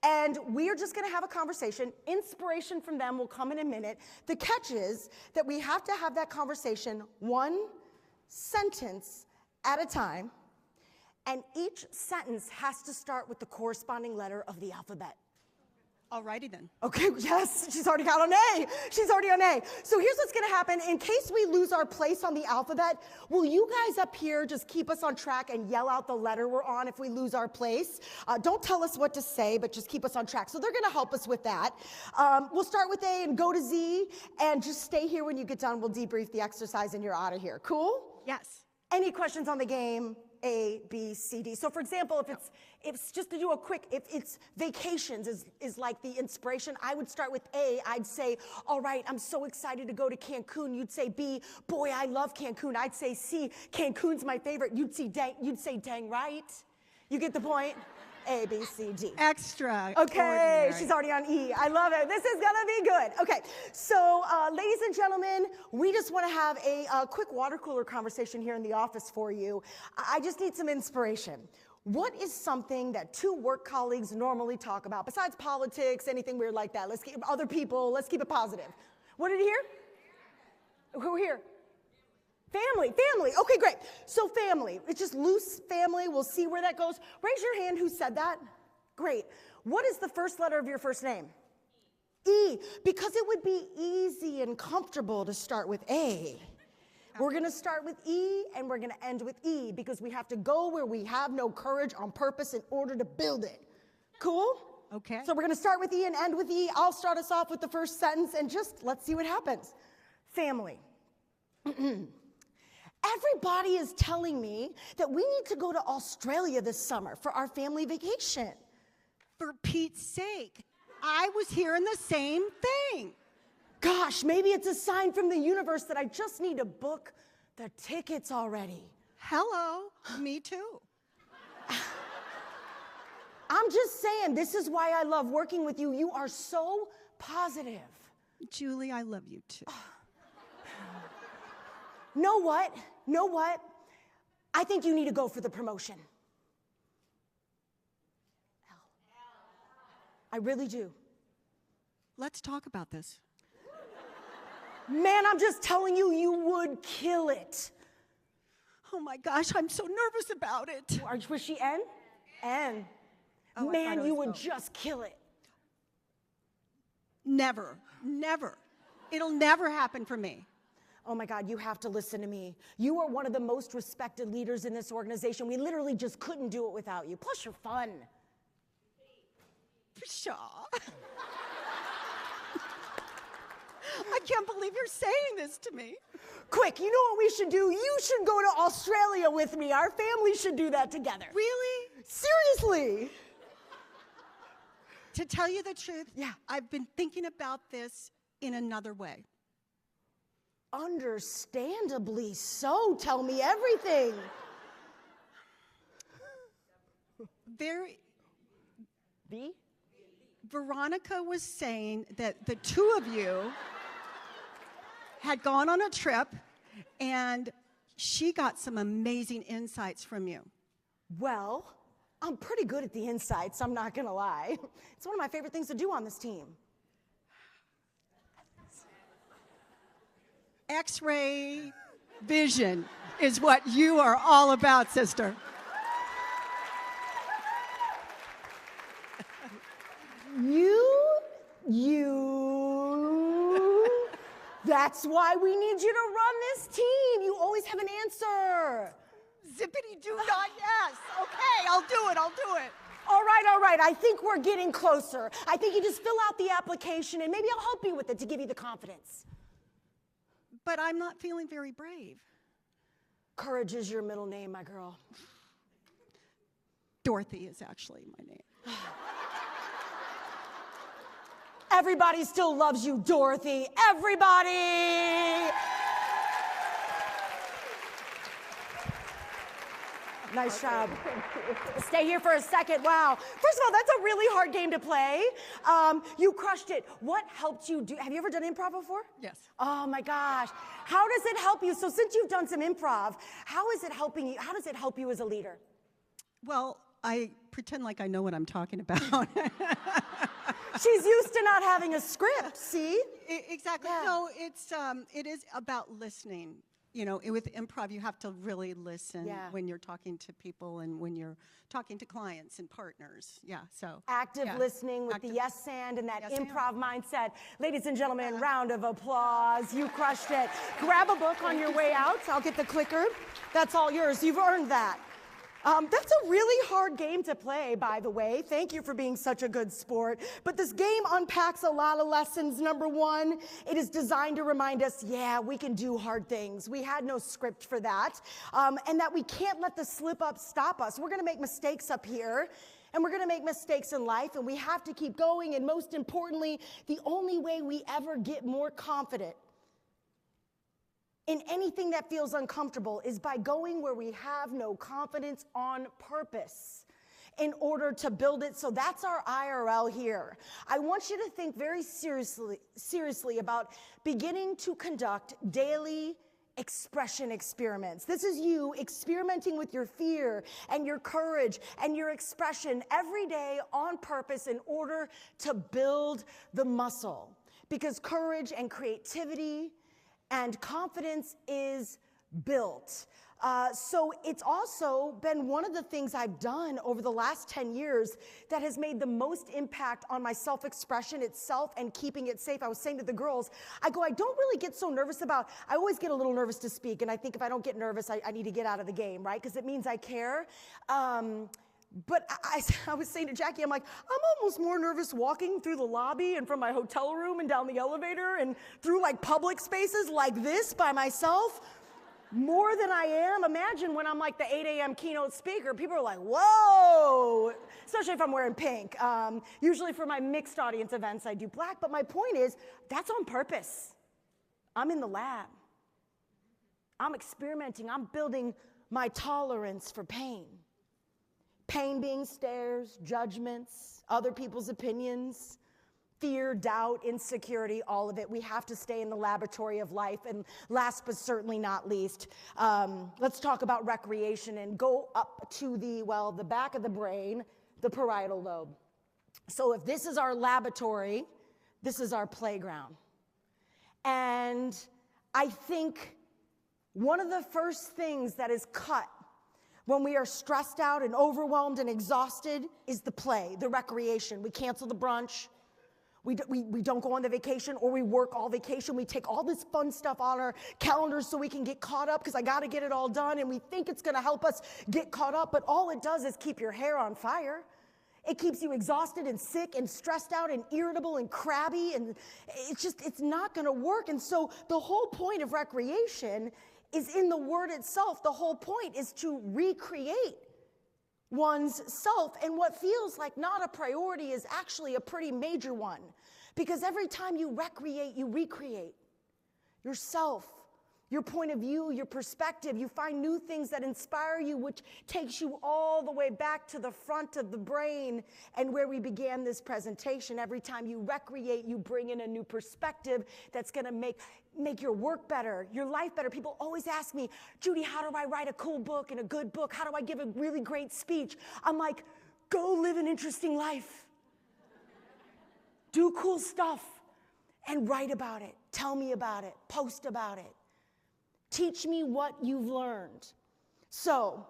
And we are just gonna have a conversation. Inspiration from them will come in a minute. The catch is that we have to have that conversation one sentence at a time, and each sentence has to start with the corresponding letter of the alphabet. Alrighty then. Okay, yes, she's already got an A. She's already on A. So here's what's gonna happen. In case we lose our place on the alphabet, will you guys up here just keep us on track and yell out the letter we're on if we lose our place? Don't tell us what to say, but just keep us on track. So they're gonna help us with that. We'll start with A and go to Z, and just stay here when you get done. We'll debrief the exercise and you're out of here. Cool? Yes. Any questions on the game? A, B, C, D. So for example, if it's just to do a quick, if it's vacations is like the inspiration, I would start with A. I'd say, all right, I'm so excited to go to Cancun. You'd say B, boy, I love Cancun. I'd say C, Cancun's my favorite. You'd say dang right. You get the point? A, B, C, D. Extra. Okay, ordinary. she's already on E. I love it. This is gonna be good. Okay, so ladies and gentlemen, we just want to have a quick water cooler conversation here in the office for you. I just need some inspiration. What is something that two work colleagues normally talk about, besides politics, anything weird like that? Let's keep other people, let's keep it positive. What did he hear? Who here? Family. Okay, great. So family. It's just loose family. We'll see where that goes. Raise your hand who said that. Great. What is the first letter of your first name? E. Because it would be easy and comfortable to start with A. We're going to start with E and we're going to end with E because we have to go where we have no courage on purpose in order to build it. Cool? Okay. So we're going to start with E and end with E. I'll start us off with the first sentence and just let's see what happens. Family. Everybody is telling me that we need to go to Australia this summer for our family vacation. For Pete's sake, I was hearing the same thing. Gosh, maybe it's a sign from the universe that I just need to book the tickets already. Hello, me too. I'm just saying, this is why I love working with you. You are so positive. Julie, I love you too. Know what? I think you need to go for the promotion. I really do. Let's talk about this. Man, I'm just telling you, you would kill it. Oh my gosh, I'm so nervous about it. Was she N? N. Oh, I Man, thought it you was would O. just kill it. Never. It'll never happen for me. Oh my God, you have to listen to me. You are one of the most respected leaders in this organization. We literally just couldn't do it without you. Plus, you're fun. Pshaw. I can't believe you're saying this to me. Quick, you know what we should do? You should go to Australia with me. Our family should do that together. Really? Seriously. To tell you the truth, Yeah. I've been thinking about this in another way. Understandably so. Tell me everything. B? Veronica was saying that the two of you had gone on a trip and she got some amazing insights from you. Well, I'm pretty good at the insights, I'm not gonna lie. It's one of my favorite things to do on this team. X-ray vision is what you are all about, sister. That's why we need you to run this team. You always have an answer. Zippity doo dah, yes. Okay, I'll do it. All right. I think we're getting closer. I think you just fill out the application and maybe I'll help you with it to give you the confidence. But I'm not feeling very brave. Courage is your middle name, my girl. Dorothy is actually my name. Everybody still loves you, Dorothy. Everybody! Nice job. Stay here for a second. Wow. First of all, that's a really hard game to play. You crushed it. What helped you do? Have you ever done improv before? Yes. Oh my gosh. How does it help you? So since you've done some improv, how is it helping you? How does it help you as a leader? Well, I pretend like I know what I'm talking about. She's used to not having a script, see? Exactly. Yeah. No, it is about listening. You know, with improv, you have to really listen when you're talking to people and when you're talking to clients and partners. Yeah, so. Active listening with the yes and that improv mindset. Ladies and gentlemen, round of applause. You crushed it. Grab a book on your way out. I'll get the clicker. That's all yours. You've earned that. That's a really hard game to play, by the way. Thank you for being such a good sport. But this game unpacks a lot of lessons. Number one, it is designed to remind us, yeah, we can do hard things. We had no script for that. And that we can't let the slip up stop us. We're going to make mistakes up here. And we're going to make mistakes in life. And we have to keep going. And most importantly, the only way we ever get more confident in anything that feels uncomfortable is by going where we have no confidence on purpose in order to build it. So that's our IRL here. I want you to think very seriously about beginning to conduct daily expression experiments. This is you experimenting with your fear and your courage and your expression every day on purpose in order to build the muscle. Because courage and creativity and confidence is built. So it's also been one of the things I've done over the last 10 years that has made the most impact on my self-expression itself and keeping it safe. I was saying to the girls, I don't really get so nervous I always get a little nervous to speak, and I think if I don't get nervous, I need to get out of the game, right? Because it means I care. But I was saying to Jackie, I'm like, I'm almost more nervous walking through the lobby and from my hotel room and down the elevator and through like public spaces like this by myself more than I am. Imagine when I'm like the 8 a.m. keynote speaker, people are like, whoa, especially if I'm wearing pink. Usually for my mixed audience events, I do black. But my point is, that's on purpose. I'm in the lab. I'm experimenting. I'm building my tolerance for pain. Pain being stares, judgments, other people's opinions, fear, doubt, insecurity, all of it. We have to stay in the laboratory of life. And last but certainly not least, let's talk about recreation and go up to the back of the brain, the parietal lobe. So if this is our laboratory, this is our playground. And I think one of the first things that is cut when we are stressed out and overwhelmed and exhausted is the play, the recreation. We cancel the brunch. We don't go on the vacation, or we work all vacation. We take all this fun stuff on our calendars so we can get caught up because I got to get it all done. And we think it's going to help us get caught up. But all it does is keep your hair on fire. It keeps you exhausted and sick and stressed out and irritable and crabby. And it's not going to work. And so the whole point of recreation is in the word itself. The whole point is to recreate one's self, and what feels like not a priority is actually a pretty major one, because every time you recreate yourself, your point of view, your perspective. You find new things that inspire you, which takes you all the way back to the front of the brain and where we began this presentation. Every time you recreate, you bring in a new perspective that's going to make your work better, your life better. People always ask me, Judy, how do I write a cool book and a good book? How do I give a really great speech? I'm like, go live an interesting life. Do cool stuff and write about it. Tell me about it. Post about it. Teach me what you've learned. So,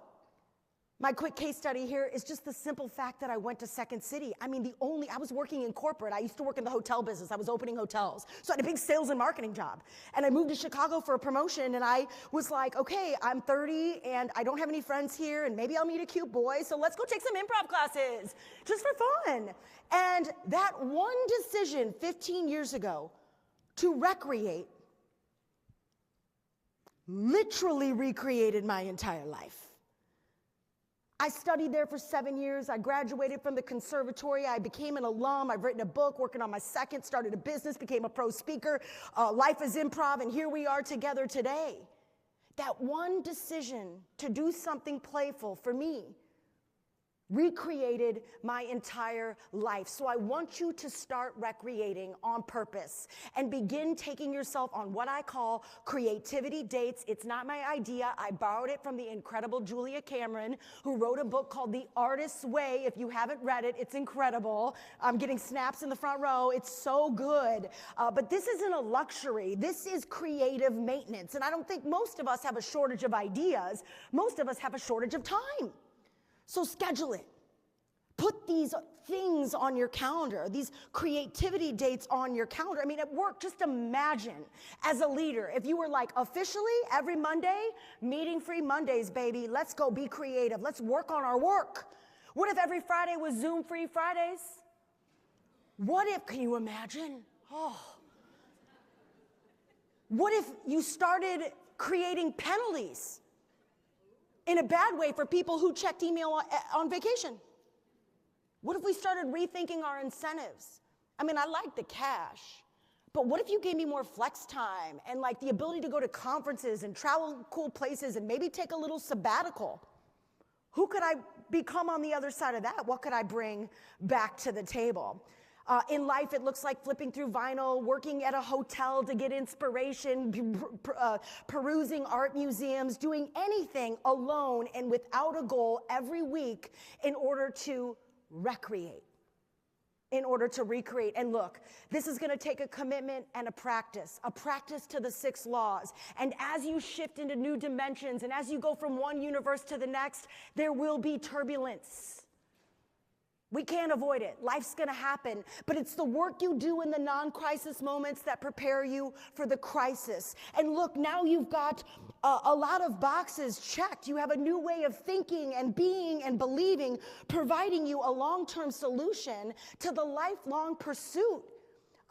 my quick case study here is just the simple fact that I went to Second City. I mean, I was working in corporate. I used to work in the hotel business. I was opening hotels. So I had a big sales and marketing job. And I moved to Chicago for a promotion, and I was like, okay, I'm 30, and I don't have any friends here, and maybe I'll meet a cute boy, so let's go take some improv classes, just for fun. And that one decision 15 years ago to recreate literally recreated my entire life. I studied there for 7 years. I graduated from the conservatory. I became an alum. I've written a book, working on my second, started a business, became a pro speaker. Life is improv, and here we are together today. that one decision to do something playful for me recreated my entire life. So I want you to start recreating on purpose and begin taking yourself on what I call creativity dates. It's not my idea. I borrowed it from the incredible Julia Cameron, who wrote a book called The Artist's Way. If you haven't read it, it's incredible. I'm getting snaps in the front row. It's so good. But this isn't a luxury. This is creative maintenance. And I don't think most of us have a shortage of ideas. Most of us have a shortage of time. So schedule it. Put these things on your calendar, these creativity dates on your calendar. I mean, at work, just imagine as a leader, if you were like, officially every Monday, meeting-free Mondays, baby. Let's go be creative. Let's work on our work. What if every Friday was Zoom-free Fridays? What if, can you imagine? Oh. What if you started creating penalties in a bad way for people who checked email on vacation? What if we started rethinking our incentives? I mean, I like the cash, but what if you gave me more flex time and like the ability to go to conferences and travel cool places and maybe take a little sabbatical? Who could I become on the other side of that? What could I bring back to the table? In life, it looks like flipping through vinyl, working at a hotel to get inspiration, perusing art museums, doing anything alone and without a goal every week in order to recreate, in order to recreate. And look, this is going to take a commitment and a practice to the 6 laws. And as you shift into new dimensions and as you go from one universe to the next, there will be turbulence. We can't avoid it. Life's going to happen. But it's the work you do in the non-crisis moments that prepare you for the crisis. And look, now you've got a lot of boxes checked. You have a new way of thinking and being and believing, providing you a long-term solution to the lifelong pursuit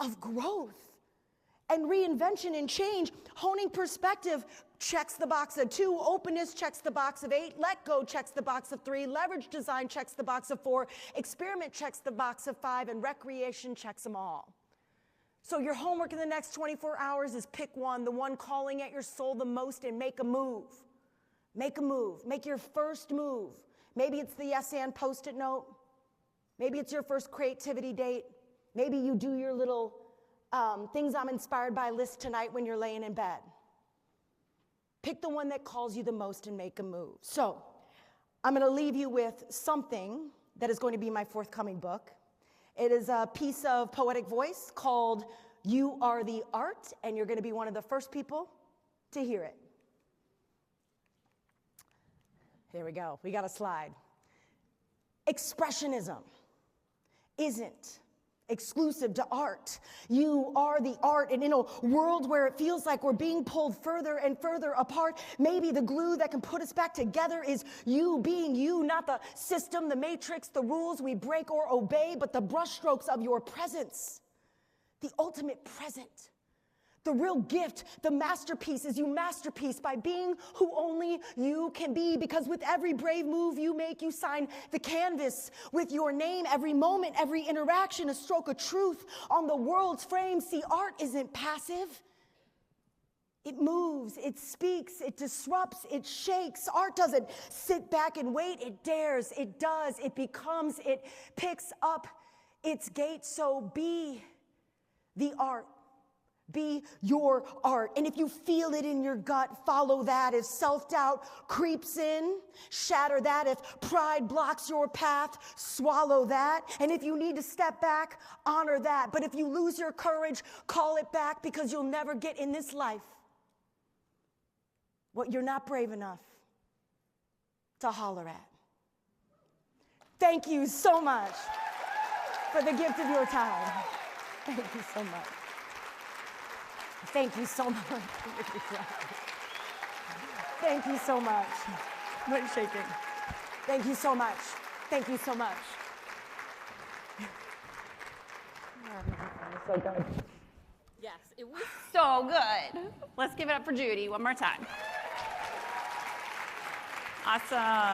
of growth and reinvention and change. Honing perspective checks the box of 2, openness checks the box of 8, let go checks the box of 3, leverage design checks the box of 4, experiment checks the box of 5, and recreation checks them all. So your homework in the next 24 hours is pick one, the one calling at your soul the most, and make a move. Make a move. Make your first move. Maybe it's the yes and post-it note. Maybe it's your first creativity date. Maybe you do your little things I'm inspired by list tonight when you're laying in bed. Pick the one that calls you the most and make a move. So I'm going to leave you with something that is going to be my forthcoming book. It is a piece of poetic voice called You Are the Art, and you're going to be one of the first people to hear it. Here we go. We got a slide. Expressionism isn't exclusive to art. You are the art, and in a world where it feels like we're being pulled further and further apart, maybe the glue that can put us back together is you being you, not the system, the matrix, the rules we break or obey, but the brushstrokes of your presence, the ultimate present. The real gift, the masterpiece is you masterpiece by being who only you can be, because with every brave move you make, you sign the canvas with your name. Every moment, every interaction, a stroke of truth on the world's frame. See, art isn't passive. It moves, it speaks, it disrupts, it shakes. Art doesn't sit back and wait. It dares, it does, it becomes, it picks up its gait. So be the art. Be your art. And if you feel it in your gut, follow that. If self-doubt creeps in, shatter that. If pride blocks your path, swallow that. And if you need to step back, honor that. But if you lose your courage, call it back, because you'll never get in this life what you're not brave enough to holler at. Thank you so much for the gift of your time. Thank you so much. Thank you so much. Thank you so much. I'm not shaking. Thank you so much. Thank you so much. So good. Yes, it was so good. Let's give it up for Judy one more time. Awesome.